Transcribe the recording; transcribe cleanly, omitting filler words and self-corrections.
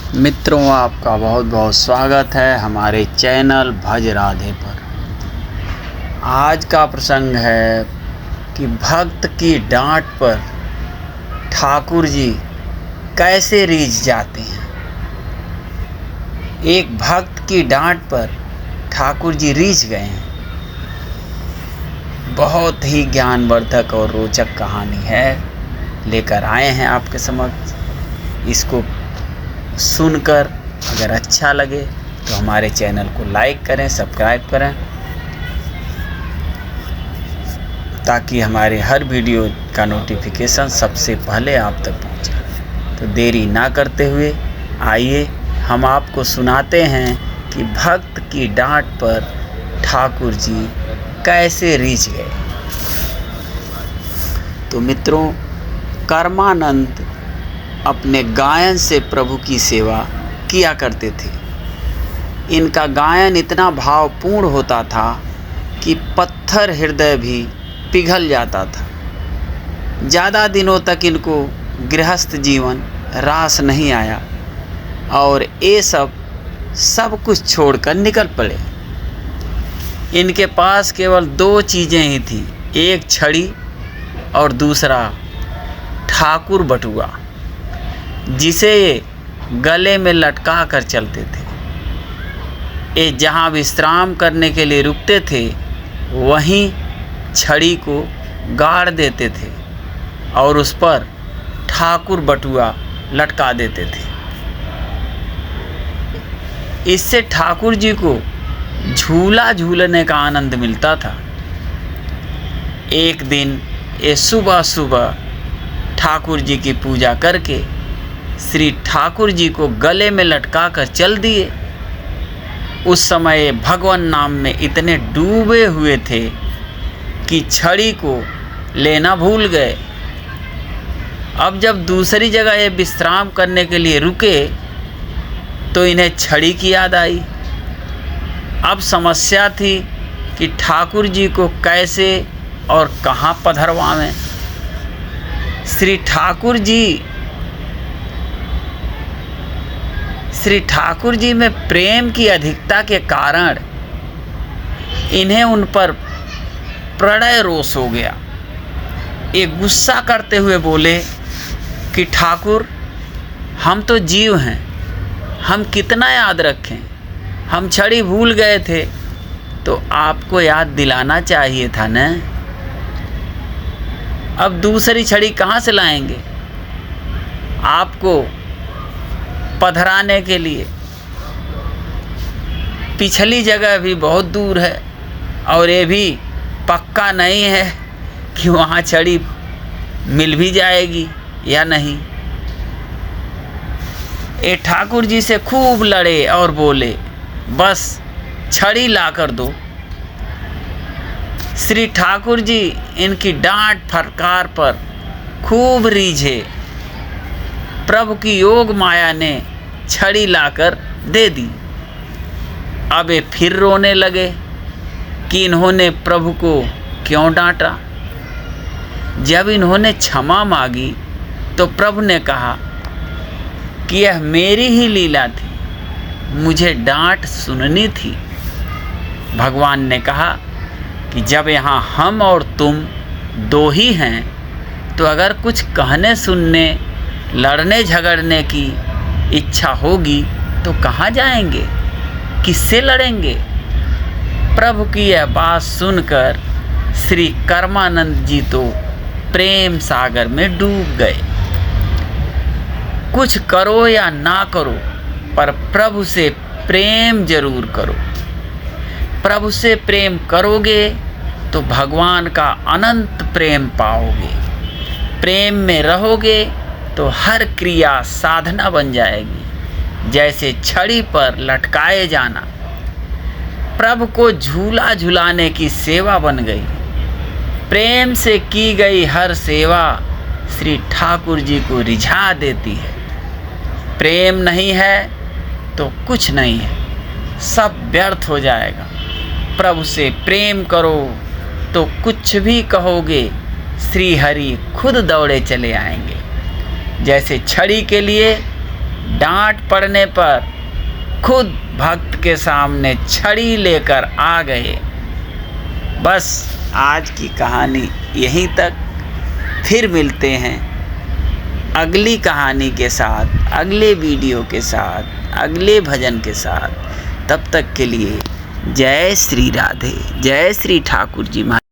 मित्रों, आपका बहुत बहुत स्वागत है हमारे चैनल भज राधे पर। आज का प्रसंग है कि भक्त की डांट पर ठाकुर जी कैसे रीझ जाते हैं। एक भक्त की डांट पर ठाकुर जी रीझ गए हैं। बहुत ही ज्ञानवर्धक और रोचक कहानी है, लेकर आए हैं आपके समक्ष। इसको सुनकर अगर अच्छा लगे तो हमारे चैनल को लाइक करें, सब्सक्राइब करें, ताकि हमारे हर वीडियो का नोटिफिकेशन सबसे पहले आप तक पहुंचे। तो देरी ना करते हुए आइए हम आपको सुनाते हैं कि भक्त की डांट पर ठाकुर जी कैसे रीझ गए। तो मित्रों, कर्मानंद अपने गायन से प्रभु की सेवा किया करते थे। इनका गायन इतना भावपूर्ण होता था कि पत्थर हृदय भी पिघल जाता था। ज़्यादा दिनों तक इनको गृहस्थ जीवन रास नहीं आया और ये सब कुछ छोड़कर निकल पड़े। इनके पास केवल दो चीज़ें ही थी, एक छड़ी और दूसरा ठाकुर बटुआ, जिसे ये गले में लटका कर चलते थे। ये जहाँ विश्राम करने के लिए रुकते थे वहीं छड़ी को गाड़ देते थे और उस पर ठाकुर बटुआ लटका देते थे। इससे ठाकुर जी को झूला झूलने का आनंद मिलता था। एक दिन ये सुबह सुबह ठाकुर जी की पूजा करके श्री ठाकुर जी को गले में लटका कर चल दिए। उस समय भगवान नाम में इतने डूबे हुए थे कि छड़ी को लेना भूल गए। अब जब दूसरी जगह ये विश्राम करने के लिए रुके तो इन्हें छड़ी की याद आई। अब समस्या थी कि ठाकुर जी को कैसे और कहाँ पधरवावें। श्री ठाकुर जी में प्रेम की अधिकता के कारण इन्हें उन पर प्रणय रोष हो गया। ये गुस्सा करते हुए बोले कि ठाकुर, हम तो जीव हैं, हम कितना याद रखें। हम छड़ी भूल गए थे तो आपको याद दिलाना चाहिए था न। अब दूसरी छड़ी कहाँ से लाएंगे आपको पधराने के लिए। पिछली जगह भी बहुत दूर है और ये भी पक्का नहीं है कि वहाँ छड़ी मिल भी जाएगी या नहीं। ये ठाकुर जी से खूब लड़े और बोले, बस छड़ी ला कर दो। श्री ठाकुर जी इनकी डांट फटकार पर खूब रीझे। प्रभु की योग माया ने छड़ी लाकर दे दी। अब ये फिर रोने लगे कि इन्होंने प्रभु को क्यों डांटा। जब इन्होंने क्षमा मांगी तो प्रभु ने कहा कि यह मेरी ही लीला थी, मुझे डांट सुननी थी। भगवान ने कहा कि जब यहाँ हम और तुम दो ही हैं तो अगर कुछ कहने सुनने लड़ने झगड़ने की इच्छा होगी तो कहाँ जाएंगे, किससे लड़ेंगे। प्रभु की यह बात सुनकर श्री कर्मानंद जी तो प्रेम सागर में डूब गए। कुछ करो या ना करो, पर प्रभु से प्रेम जरूर करो। प्रभु से प्रेम करोगे तो भगवान का अनंत प्रेम पाओगे। प्रेम में रहोगे तो हर क्रिया साधना बन जाएगी। जैसे छड़ी पर लटकाए जाना प्रभु को झूला झुलाने की सेवा बन गई। प्रेम से की गई हर सेवा श्री ठाकुर जी को रिझा देती है। प्रेम नहीं है तो कुछ नहीं है, सब व्यर्थ हो जाएगा। प्रभु से प्रेम करो तो कुछ भी कहोगे, श्री हरि खुद दौड़े चले आएंगे। जैसे छड़ी के लिए डांट पड़ने पर खुद भक्त के सामने छड़ी लेकर आ गए। बस आज की कहानी यहीं तक। फिर मिलते हैं अगली कहानी के साथ, अगले वीडियो के साथ, अगले भजन के साथ। तब तक के लिए जय श्री राधे, जय श्री ठाकुर जी महाराज।